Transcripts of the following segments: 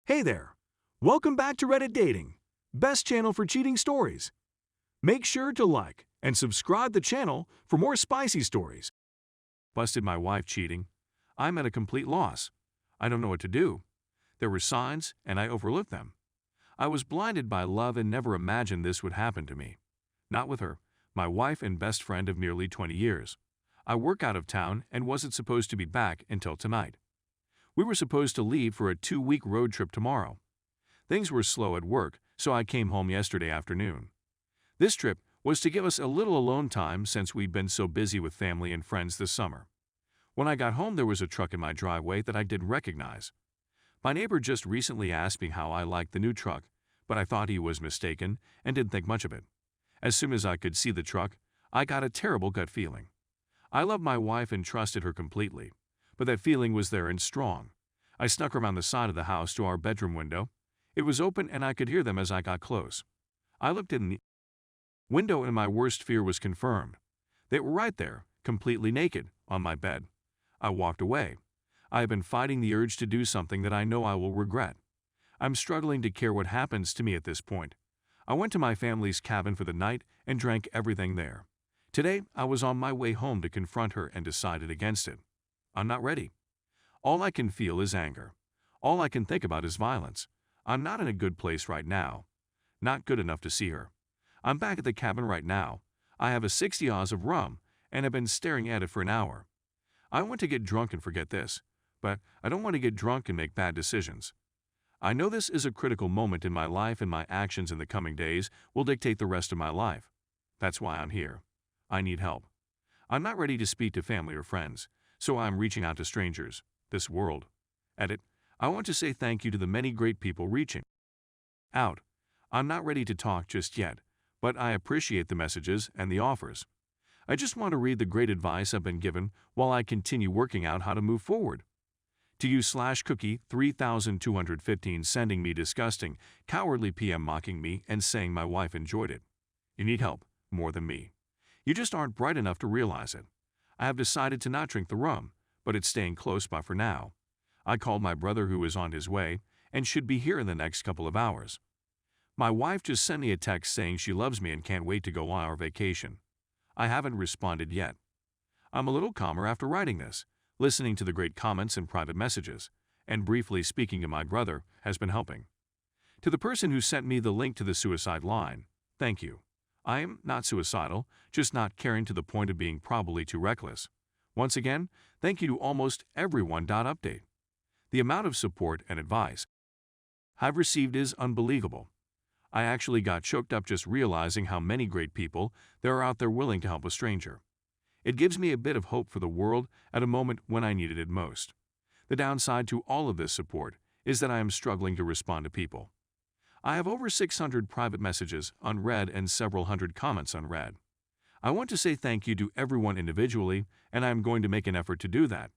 Hey there! Welcome back to Reddit Dating, best channel for cheating stories. Make sure to like and subscribe the channel for more spicy stories. Busted my wife cheating. I'm at a complete loss. I don't know what to do. There were signs, and I overlooked them. I was blinded by love and never imagined this would happen to me. Not with her, my wife and best friend of nearly 20 years. I work out of town and wasn't supposed to be back until tonight. We were supposed to leave for a 2-week road trip tomorrow. Things were slow at work, so I came home yesterday afternoon. This trip was to give us a little alone time since we'd been so busy with family and friends this summer. When I got home, there was a truck in my driveway that I didn't recognize. My neighbor just recently asked me how I liked the new truck, but I thought he was mistaken and didn't think much of it. As soon as I could see the truck, I got a terrible gut feeling. I love my wife and trusted her completely, but that feeling was there and strong. I snuck around the side of the house to our bedroom window. It was open and I could hear them as I got close. I looked in the window and my worst fear was confirmed. They were right there, completely naked, on my bed. I walked away. I have been fighting the urge to do something that I know I will regret. I'm struggling to care what happens to me at this point. I went to my family's cabin for the night and drank everything there. Today, I was on my way home to confront her and decided against it. I'm not ready. All I can feel is anger. All I can think about is violence. I'm not in a good place right now. Not good enough to see her. I'm back at the cabin right now. I have a 60 oz of rum and have been staring at it for an hour. I want to get drunk and forget this, but I don't want to get drunk and make bad decisions. I know this is a critical moment in my life and my actions in the coming days will dictate the rest of my life. That's why I'm here. I need help. I'm not ready to speak to family or friends, so I'm reaching out to strangers, this world. Edit. I want to say thank you to the many great people reaching out. I'm not ready to talk just yet, but I appreciate the messages and the offers. I just want to read the great advice I've been given while I continue working out how to move forward. To you /cookie 3215 sending me disgusting, cowardly PM mocking me and saying my wife enjoyed it. You need help, more than me. You just aren't bright enough to realize it. I have decided to not drink the rum, but it's staying close by for now. I called my brother who is on his way and should be here in the next couple of hours. My wife just sent me a text saying she loves me and can't wait to go on our vacation. I haven't responded yet. I'm a little calmer after writing this. Listening to the great comments and private messages, and briefly speaking to my brother has been helping. To the person who sent me the link to the suicide line, thank you. I am not suicidal, just not caring to the point of being probably too reckless. Once again, thank you to almost everyone. Update. The amount of support and advice I've received is unbelievable. I actually got choked up just realizing how many great people there are out there willing to help a stranger. It gives me a bit of hope for the world at a moment when I needed it most. The downside to all of this support is that I am struggling to respond to people. I have over 600 private messages unread and several hundred comments unread. I want to say thank you to everyone individually, and I am going to make an effort to do that.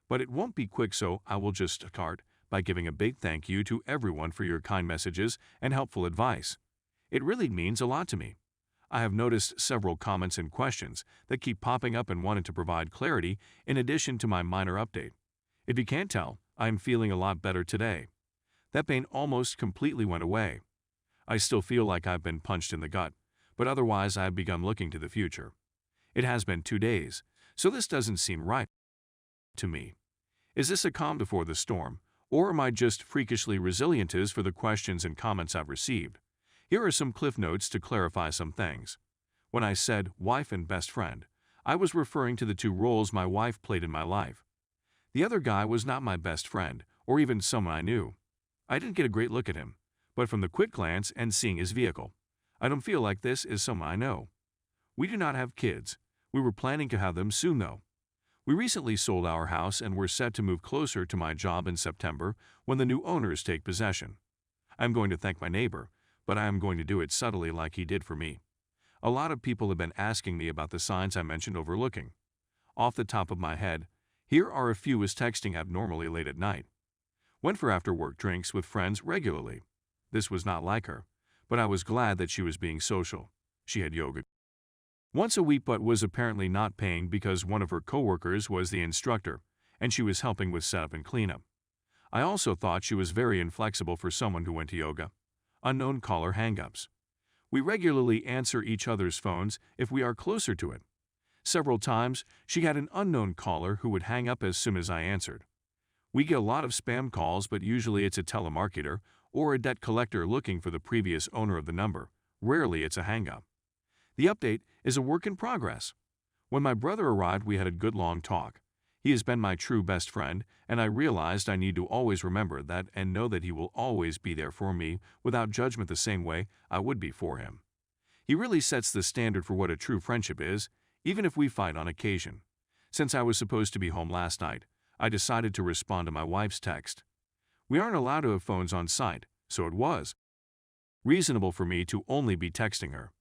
But it won't be quick, so I will just start by giving a big thank you to everyone for your kind messages and helpful advice. It really means a lot to me. I have noticed several comments and questions that keep popping up and wanted to provide clarity in addition to my minor update. If you can't tell, I am feeling a lot better today. That pain almost completely went away. I still feel like I've been punched in the gut, but otherwise I have begun looking to the future. It has been 2 days, so this doesn't seem right to me. Is this a calm before the storm, or am I just freakishly resilient as for the questions and comments I've received? Here are some cliff notes to clarify some things. When I said wife and best friend, I was referring to the 2 roles my wife played in my life. The other guy was not my best friend, or even someone I knew. I didn't get a great look at him, but from the quick glance and seeing his vehicle, I don't feel like this is someone I know. We do not have kids. We were planning to have them soon though. We recently sold our house and were set to move closer to my job in September when the new owners take possession. I'm going to thank my neighbor, but I am going to do it subtly like he did for me. A lot of people have been asking me about the signs I mentioned overlooking. Off the top of my head, here are a few: is texting abnormally late at night. Went for after-work drinks with friends regularly. This was not like her, but I was glad that she was being social. She had yoga once a week but was apparently not paying because one of her coworkers was the instructor, and she was helping with setup and cleanup. I also thought she was very inflexible for someone who went to yoga. Unknown caller hang-ups. We regularly answer each other's phones if we are closer to it. Several times, she had an unknown caller who would hang up as soon as I answered. We get a lot of spam calls, but usually it's a telemarketer or a debt collector looking for the previous owner of the number. Rarely it's a hang-up. The update is a work in progress. When my brother arrived, we had a good long talk. He has been my true best friend, and I realized I need to always remember that and know that he will always be there for me without judgment the same way I would be for him. He really sets the standard for what a true friendship is, even if we fight on occasion. Since I was supposed to be home last night, I decided to respond to my wife's text. We aren't allowed to have phones on site, so it was reasonable for me to only be texting her.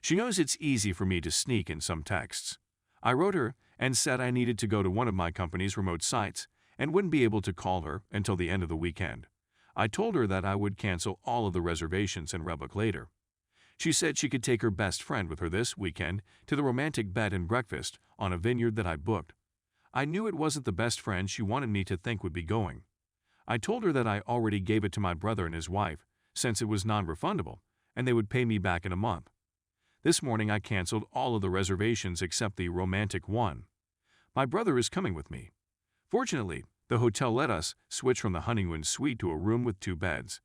She knows it's easy for me to sneak in some texts. I wrote her and said I needed to go to one of my company's remote sites and wouldn't be able to call her until the end of the weekend. I told her that I would cancel all of the reservations and rebook later. She said she could take her best friend with her this weekend to the romantic bed and breakfast on a vineyard that I booked. I knew it wasn't the best friend she wanted me to think would be going. I told her that I already gave it to my brother and his wife, since it was non-refundable, and they would pay me back in a month. This morning I canceled all of the reservations except the romantic one. My brother is coming with me. Fortunately, the hotel let us switch from the honeymoon suite to a room with 2 beds.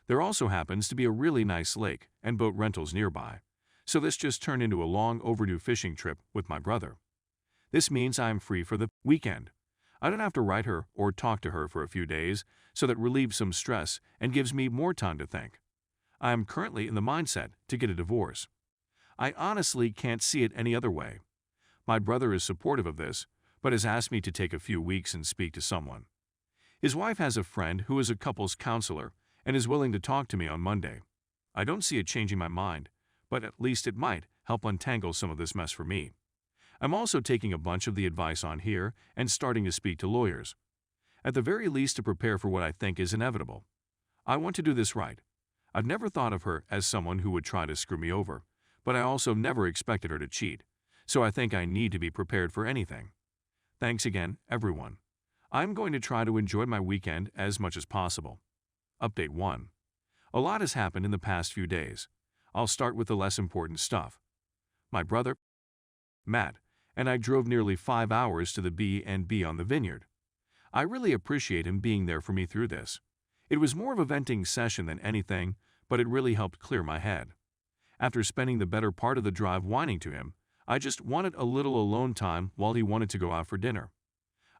There also happens to be a really nice lake and boat rentals nearby, so this just turned into a long overdue fishing trip with my brother. This means I am free for the weekend. I don't have to write her or talk to her for a few days, so that relieves some stress and gives me more time to think. I am currently in the mindset to get a divorce. I honestly can't see it any other way. My brother is supportive of this, but has asked me to take a few weeks and speak to someone. His wife has a friend who is a couples counselor and is willing to talk to me on Monday. I don't see it changing my mind, but at least it might help untangle some of this mess for me. I'm also taking a bunch of the advice on here and starting to speak to lawyers. At the very least to prepare for what I think is inevitable. I want to do this right. I've never thought of her as someone who would try to screw me over, but I also never expected her to cheat, so I think I need to be prepared for anything. Thanks again, everyone. I'm going to try to enjoy my weekend as much as possible. Update 1. A lot has happened in the past few days. I'll start with the less important stuff. My brother, Matt, and I drove nearly 5 hours to the B&B on the vineyard. I really appreciate him being there for me through this. It was more of a venting session than anything, but it really helped clear my head. After spending the better part of the drive whining to him, I just wanted a little alone time while he wanted to go out for dinner.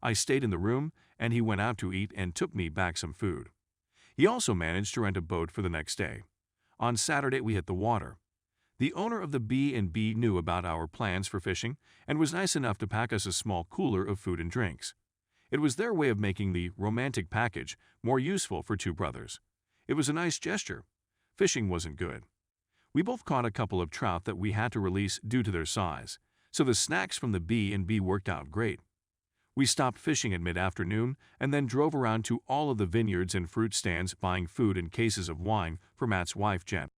I stayed in the room, and he went out to eat and took me back some food. He also managed to rent a boat for the next day. On Saturday, we hit the water. The owner of the B&B knew about our plans for fishing and was nice enough to pack us a small cooler of food and drinks. It was their way of making the romantic package more useful for 2 brothers. It was a nice gesture. Fishing wasn't good. We both caught a couple of trout that we had to release due to their size, so the snacks from the B&B worked out great. We stopped fishing at mid-afternoon and then drove around to all of the vineyards and fruit stands buying food and cases of wine for Matt's wife, Jen.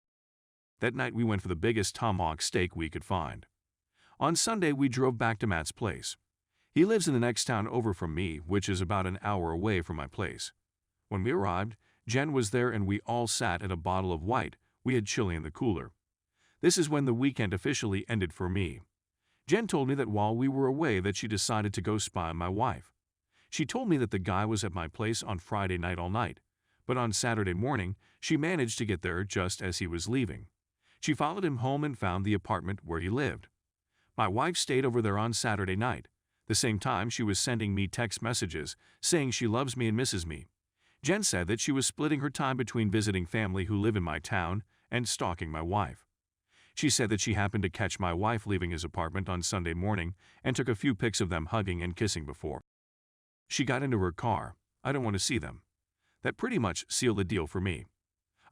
That night we went for the biggest tomahawk steak we could find. On Sunday we drove back to Matt's place. He lives in the next town over from me, which is about an hour away from my place. When we arrived, Jen was there and we all sat at a bottle of white we had chili in the cooler. This is when the weekend officially ended for me. Jen told me that while we were away that she decided to go spy on my wife. She told me that the guy was at my place on Friday night all night, but on Saturday morning she managed to get there just as he was leaving. She followed him home and found the apartment where he lived. My wife stayed over there on Saturday night. The same time she was sending me text messages saying she loves me and misses me. Jen said that she was splitting her time between visiting family who live in my town and stalking my wife. She said that she happened to catch my wife leaving his apartment on Sunday morning and took a few pics of them hugging and kissing before she got into her car. I don't want to see them. That pretty much sealed the deal for me.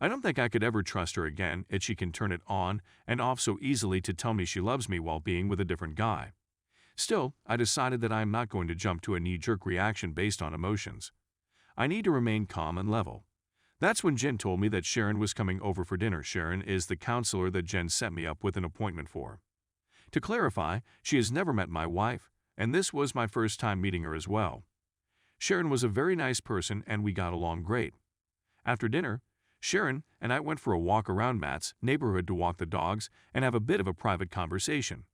I don't think I could ever trust her again if she can turn it on and off so easily to tell me she loves me while being with a different guy. Still, I decided that I am not going to jump to a knee-jerk reaction based on emotions. I need to remain calm and level. That's when Jen told me that Sharon was coming over for dinner. Sharon is the counselor that Jen set me up with an appointment for. To clarify, she has never met my wife, and this was my first time meeting her as well. Sharon was a very nice person and we got along great. After dinner, Sharon and I went for a walk around Matt's neighborhood to walk the dogs and have a bit of a private conversation.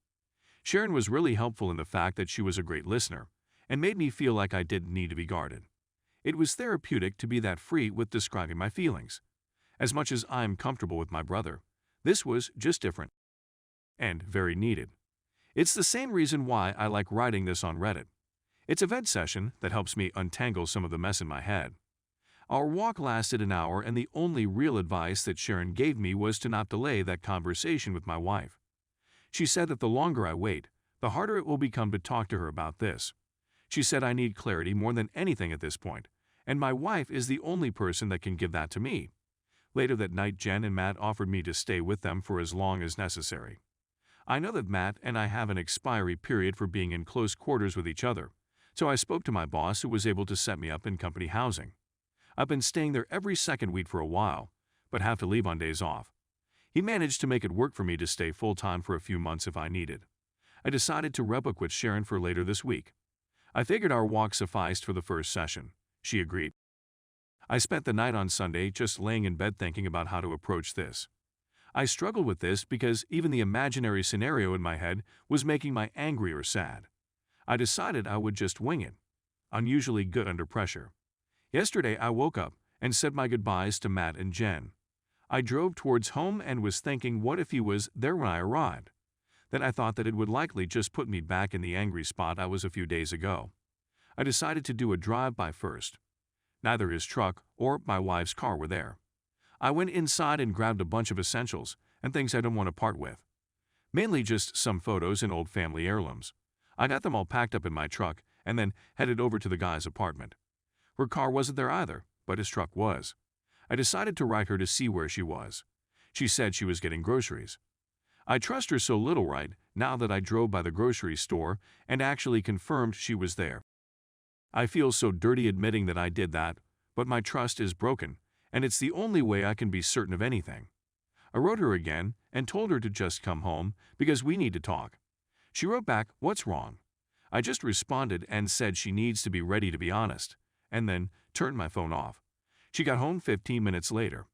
Sharon was really helpful in the fact that she was a great listener and made me feel like I didn't need to be guarded. It was therapeutic to be that free with describing my feelings. As much as I'm comfortable with my brother, this was just different and very needed. It's the same reason why I like writing this on Reddit. It's a vent session that helps me untangle some of the mess in my head. Our walk lasted an hour and the only real advice that Sharon gave me was to not delay that conversation with my wife. She said that the longer I wait, the harder it will become to talk to her about this. She said I need clarity more than anything at this point, and my wife is the only person that can give that to me. Later that night, Jen and Matt offered me to stay with them for as long as necessary. I know that Matt and I have an expiry period for being in close quarters with each other, so I spoke to my boss who was able to set me up in company housing. I've been staying there every second week for a while, but have to leave on days off. He managed to make it work for me to stay full-time for a few months if I needed. I decided to rebook with Sharon for later this week. I figured our walk sufficed for the first session. She agreed. I spent the night on Sunday just laying in bed thinking about how to approach this. I struggled with this because even the imaginary scenario in my head was making me angry or sad. I decided I would just wing it. Unusually good under pressure. Yesterday I woke up and said my goodbyes to Matt and Jen. I drove towards home and was thinking what if he was there when I arrived. Then I thought that it would likely just put me back in the angry spot I was a few days ago. I decided to do a drive-by first. Neither his truck or my wife's car were there. I went inside and grabbed a bunch of essentials and things I don't want to part with. Mainly just some photos and old family heirlooms. I got them all packed up in my truck and then headed over to the guy's apartment. Her car wasn't there either, but his truck was. I decided to write her to see where she was. She said she was getting groceries. I trust her so little right now that I drove by the grocery store and actually confirmed she was there. I feel so dirty admitting that I did that, but my trust is broken, and it's the only way I can be certain of anything. I wrote her again and told her to just come home because we need to talk. She wrote back, "What's wrong?" I just responded and said she needs to be ready to be honest, and then turned my phone off. She got home 15 minutes later.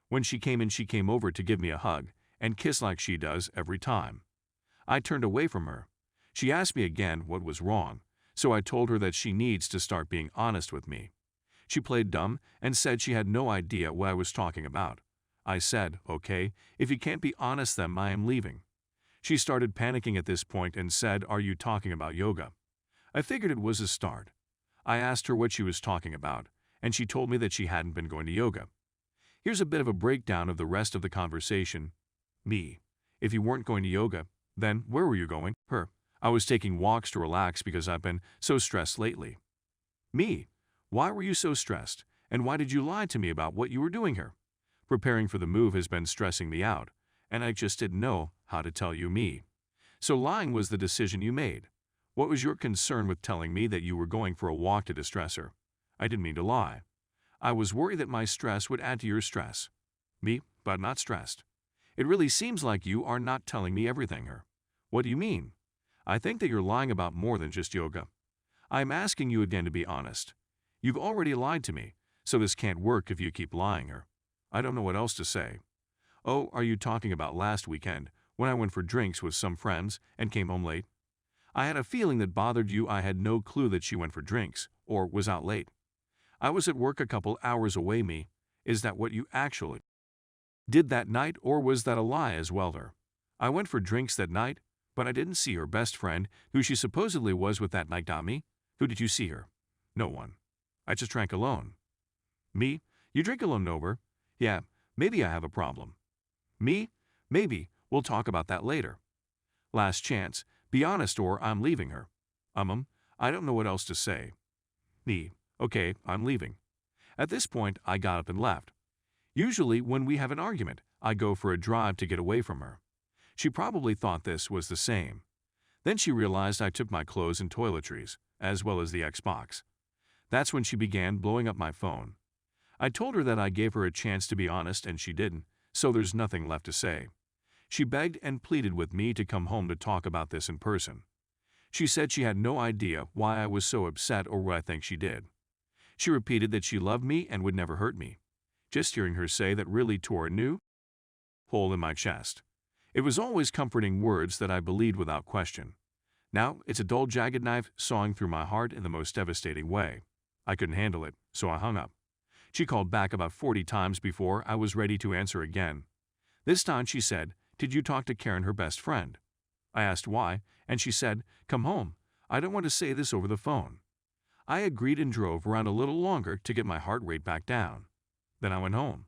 When she came in, she came over to give me a hug and kiss like she does every time. I turned away from her. She asked me again what was wrong, so I told her that she needs to start being honest with me. She played dumb and said she had no idea what I was talking about. I said, "Okay, if you can't be honest then I am leaving." She started panicking at this point and said, "Are you talking about yoga?" I figured it was a start. I asked her what she was talking about, and she told me that she hadn't been going to yoga. Here's a bit of a breakdown of the rest of the conversation. Me: "If you weren't going to yoga, then where were you going?" Her: "I was taking walks to relax because I've been so stressed lately." Me: "Why were you so stressed, and why did you lie to me about what you were doing here?" Preparing for the move has been stressing me out, and I just didn't know how to tell you. Me: "So lying was the decision you made. What was your concern with telling me that you were going for a walk to distress her?" I didn't mean to lie. I was worried that my stress would add to your stress. Me: "But not stressed." It really seems like you are not telling me everything. Her: "What do you mean?" I think that you're lying about more than just yoga. I'm asking you again to be honest. You've already lied to me, so this can't work if you keep lying. Her: "I don't know what else to say." Oh, are you talking about last weekend when I went for drinks with some friends and came home late? I had a feeling that bothered you. I had no clue that she went for drinks or was out late. I was at work a couple hours away. Me: "Is that what you actually did that night, or was that a lie as well?" Her: "I went for drinks that night, but I didn't see her best friend, who she supposedly was with that night." Me: "Who did you see her?" "No one. I just drank alone." Me: "You drink alone over?" "Yeah, maybe I have a problem." Me: "Maybe. We'll talk about that later." Last chance. Be honest or I'm leaving. Her: I don't know what else to say." Me: "Okay, I'm leaving." At this point, I got up and left. Usually, when we have an argument, I go for a drive to get away from her. She probably thought this was the same. Then she realized I took my clothes and toiletries, as well as the Xbox. That's when she began blowing up my phone. I told her that I gave her a chance to be honest and she didn't, so there's nothing left to say. She begged and pleaded with me to come home to talk about this in person. She said she had no idea why I was so upset or what I think she did. She repeated that she loved me and would never hurt me. Just hearing her say that really tore a new hole in my chest. It was always comforting words that I believed without question. Now it's a dull, jagged knife sawing through my heart in the most devastating way. I couldn't handle it, so I hung up. She called back about 40 times before I was ready to answer again. This time she said, "Did you talk to Karen, her best friend?" I asked why, and she said, "Come home. I don't want to say this over the phone." I agreed and drove around a little longer to get my heart rate back down. Then I went home.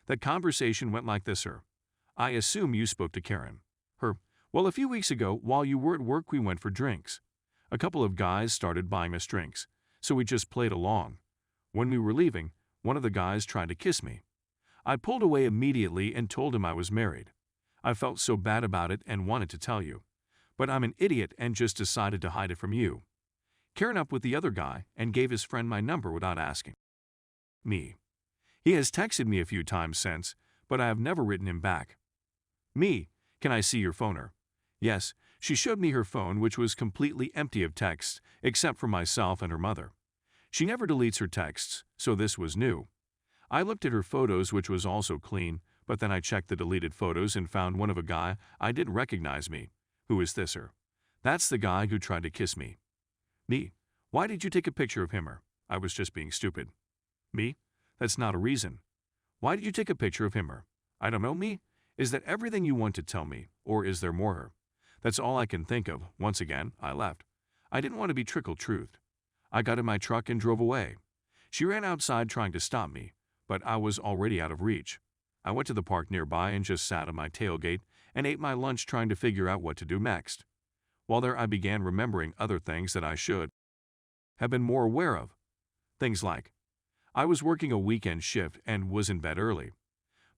That conversation went like this, "Her, I assume you spoke to Karen." Her, "Well, a few weeks ago, while you were at work, we went for drinks. A couple of guys started buying us drinks, so we just played along. When we were leaving, one of the guys tried to kiss me. I pulled away immediately and told him I was married. I felt so bad about it and wanted to tell you, but I'm an idiot and just decided to hide it from you. Karen up with the other guy and gave his friend my number without asking me. He has texted me a few times since, but I have never written him back. Me, can I see your phone? Her, yes, she showed me her phone, which was completely empty of texts except for myself and her mother. She never deletes her texts, so this was new. I looked at her photos, which was also clean, but then I checked the deleted photos and found one of a guy I didn't recognize me. Who is this? Her, that's the guy who tried to kiss me. Me, why did you take a picture of him? Her, I was just being stupid. Me, that's not a reason. Why did you take a picture of him? Her, I don't know. Me, is that everything you want to tell me, or is there more? Her, that's all I can think of. Once again, I left. I didn't want to be trickle-truthed. I got in my truck and drove away. She ran outside trying to stop me, but I was already out of reach. I went to the park nearby and just sat on my tailgate and ate my lunch trying to figure out what to do next. While there, I began remembering other things that I should have been more aware of. Things like, I was working a weekend shift and was in bed early.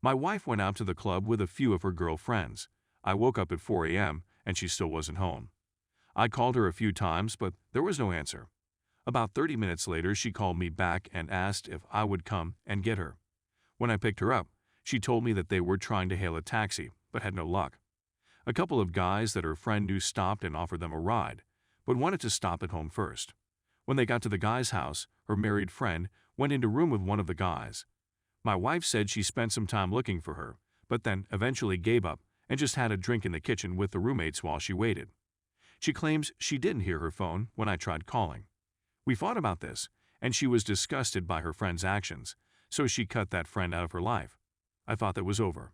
My wife went out to the club with a few of her girlfriends. I woke up at 4 a.m. and she still wasn't home. I called her a few times, but there was no answer. About 30 minutes later, she called me back and asked if I would come and get her. When I picked her up, she told me that they were trying to hail a taxi, but had no luck. A couple of guys that her friend knew stopped and offered them a ride, but wanted to stop at home first. When they got to the guy's house, her married friend went into a room with one of the guys. My wife said she spent some time looking for her, but then eventually gave up and just had a drink in the kitchen with the roommates while she waited. She claims she didn't hear her phone when I tried calling. We fought about this, and she was disgusted by her friend's actions, so she cut that friend out of her life. I thought that was over.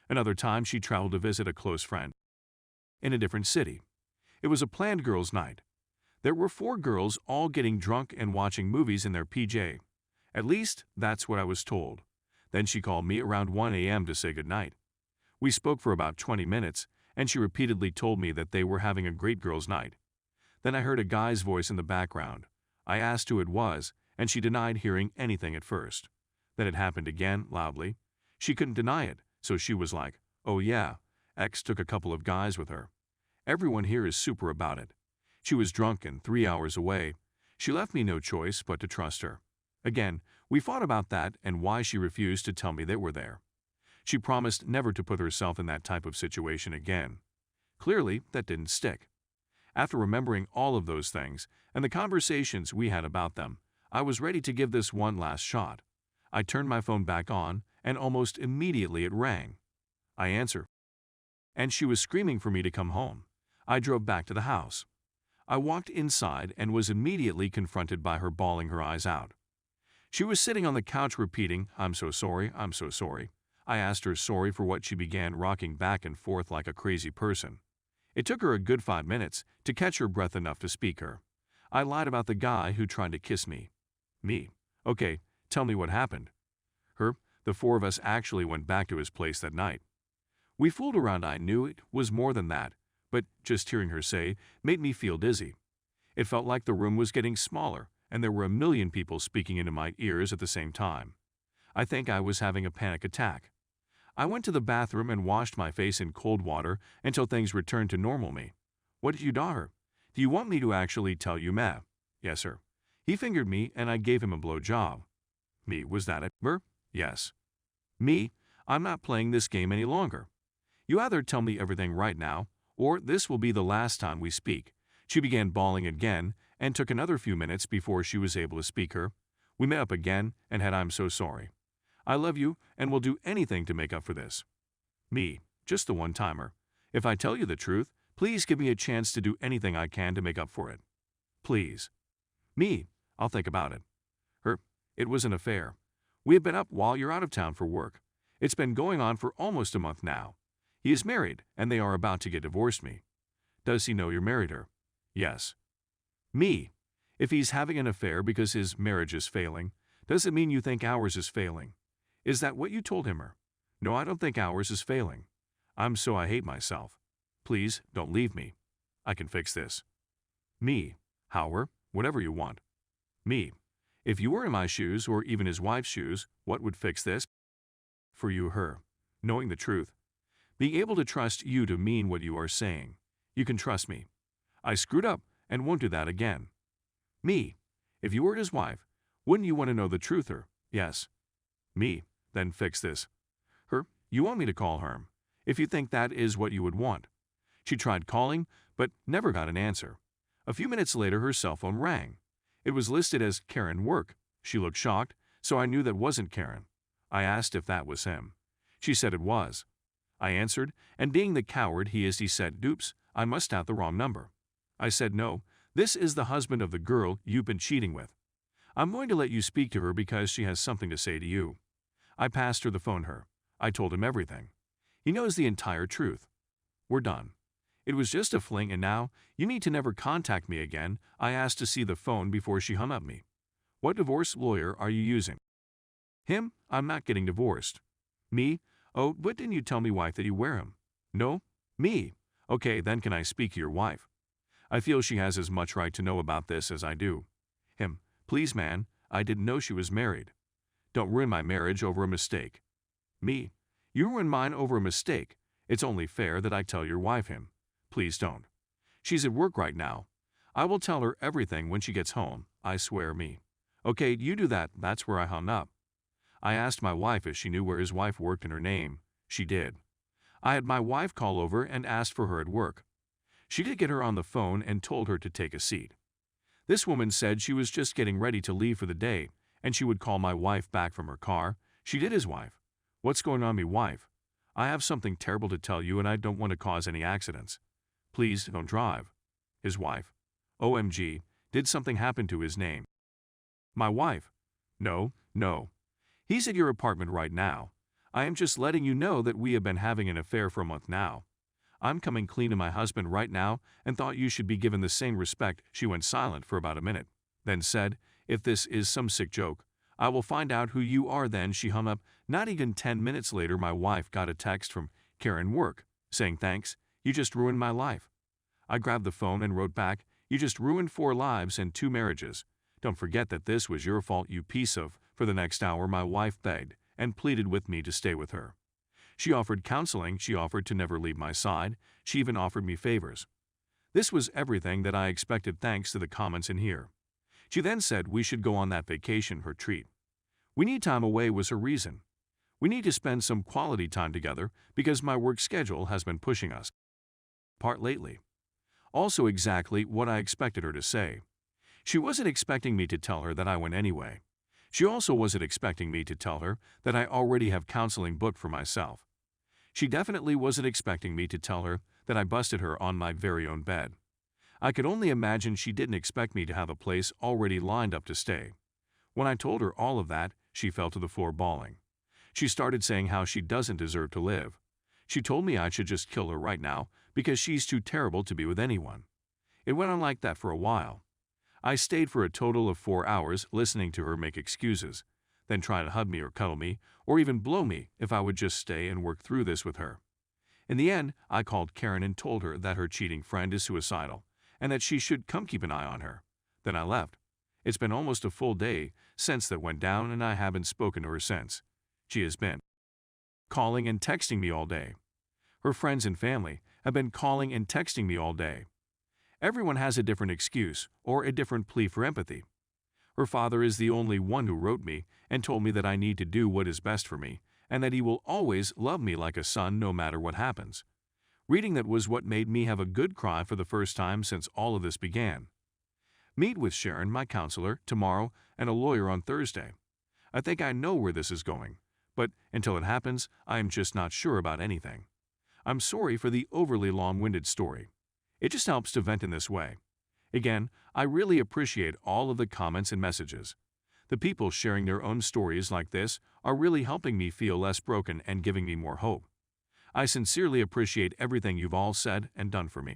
Another time, she traveled to visit a close friend in a different city. It was a planned girls' night. There were 4 girls all getting drunk and watching movies in their PJ. At least, that's what I was told. Then she called me around 1 a.m. to say goodnight. We spoke for about 20 minutes, and she repeatedly told me that they were having a great girls' night. Then I heard a guy's voice in the background. I asked who it was, and she denied hearing anything at first. Then it happened again, loudly. She couldn't deny it, so she was like, "Oh yeah, X took a couple of guys with her. Everyone here is super about it. She was drunk and 3 hours away. She left me no choice but to trust her." Again, we fought about that and why she refused to tell me they were there. She promised never to put herself in that type of situation again. Clearly, that didn't stick. After remembering all of those things and the conversations we had about them, I was ready to give this one last shot. I turned my phone back on, and almost immediately it rang. I answered, and she was screaming for me to come home. I drove back to the house. I walked inside and was immediately confronted by her bawling her eyes out. She was sitting on the couch repeating, "I'm so sorry, I'm so sorry." I asked her sorry for what. She began rocking back and forth like a crazy person. It took her a good 5 minutes to catch her breath enough to speak her. I lied about the guy who tried to kiss me. Me, okay, tell me what happened. Her, the 4 of us actually went back to his place that night. We fooled around. I knew it was more than that, but just hearing her say made me feel dizzy. It felt like the room was getting smaller and there were a million people speaking into my ears at the same time. I think I was having a panic attack. I went to the bathroom and washed my face in cold water until things returned to normal me. "What did you do, her? Do you want me to actually tell you, ma?" "Yes, sir." He fingered me and I gave him a blow job. Me, was that it, her? Yes. Me, I'm not playing this game any longer. You either tell me everything right now, or this will be the last time we speak. She began bawling again and took another few minutes before she was able to speak her. We met up again and had I'm so sorry. I love you and will do anything to make up for this. Me, just the one-timer. If I tell you the truth, please give me a chance to do anything I can to make up for it. Please. Me, I'll think about it. Her, it was an affair. We have been up while you're out of town for work. It's been going on for almost a month now. He is married and they are about to get divorced me. Does he know you're married her? Yes. Me, if he's having an affair because his marriage is failing, does it mean you think ours is failing? Is that what you told him her? No, I don't think ours is failing. I hate myself. Please, don't leave me. I can fix this. Me, however, whatever you want. Me, if you were in my shoes or even his wife's shoes, what would fix this? For you, her, knowing the truth. Being able to trust you to mean what you are saying. You can trust me. I screwed up and won't do that again. Me, if you were his wife, wouldn't you want to know the truth, her? Yes. Me, then fix this. Her, you want me to call her, if you think that is what you would want. She tried calling, but never got an answer. A few minutes later, her cell phone rang. It was listed as Karen Work. She looked shocked, so I knew that wasn't Karen. I asked if that was him. She said it was. I answered, and being the coward he is, he said, "Doops, I must have the wrong number." I said, "No, this is the husband of the girl you've been cheating with. I'm going to let you speak to her because she has something to say to you." I passed her the phone. I told him everything. He knows the entire truth. We're done. It was just a fling and now you need to never contact me again. I asked to see the phone before she hung up me. What divorce lawyer are you using? Him, I'm not getting divorced. Me, oh, but didn't you tell me, wife, that you wear him? No. Me, okay, then can I speak to your wife? I feel she has as much right to know about this as I do. Him, please man, I didn't know she was married. Don't ruin my marriage over a mistake. Me, you ruined mine over a mistake. It's only fair that I tell your wife him. Please don't. She's at work right now. I will tell her everything when she gets home, I swear. Me. Okay, you do that, that's where I hung up. I asked my wife if she knew where his wife worked in her name. She did. I had my wife call over and asked for her at work. She did get her on the phone and told her to take a seat. This woman said she was just getting ready to leave for the day and she would call my wife back from her car. She did, his wife. What's going on, me wife? I have something terrible to tell you and I don't want to cause any accidents. Please don't drive. His wife. OMG, did something happen to his name? My wife. No. He's at your apartment right now. I am just letting you know that we have been having an affair for a month now. I'm coming clean to my husband right now and thought you should be given the same respect. She went silent for about a minute, then said, if this is some sick joke, I will find out who you are. Then she hung up. Not even 10 minutes later, my wife got a text from Karen Work saying, "Thanks, you just ruined my life." I grabbed the phone and wrote back, "You just ruined 4 lives and 2 marriages. Don't forget that this was your fault, you piece of." For the next hour, my wife begged and pleaded with me to stay with her. She offered counseling, she offered to never leave my side, she even offered me favors. This was everything that I expected thanks to the comments in here. She then said we should go on that vacation, her treat. We need time away was her reason. We need to spend some quality time together because my work schedule has been pushing us apart lately. Also exactly what I expected her to say. She wasn't expecting me to tell her that I went anyway. She also wasn't expecting me to tell her that I already have counseling booked for myself. She definitely wasn't expecting me to tell her that I busted her on my very own bed. I could only imagine she didn't expect me to have a place already lined up to stay. When I told her all of that, she fell to the floor bawling. She started saying how she doesn't deserve to live. She told me I should just kill her right now because she's too terrible to be with anyone. It went on like that for a while. I stayed for a total of 4 hours listening to her make excuses, then try to hug me or cuddle me or even blow me if I would just stay and work through this with her. In the end, I called Karen and told her that her cheating friend is suicidal and that she should come keep an eye on her. Then I left. It's been almost a full day since that went down and I haven't spoken to her since. She has been calling and texting me all day. Her friends and family have been calling and texting me all day. Everyone has a different excuse or a different plea for empathy. Her father is the only one who wrote me and told me that I need to do what is best for me and that he will always love me like a son no matter what happens. Reading that was what made me have a good cry for the first time since all of this began. Meet with Sharon, my counselor, tomorrow and a lawyer on Thursday. I think I know where this is going, but until it happens, I am just not sure about anything. I'm sorry for the overly long-winded story. It just helps to vent in this way. Again, I really appreciate all of the comments and messages. The people sharing their own stories like this are really helping me feel less broken and giving me more hope. I sincerely appreciate everything you've all said and done for me.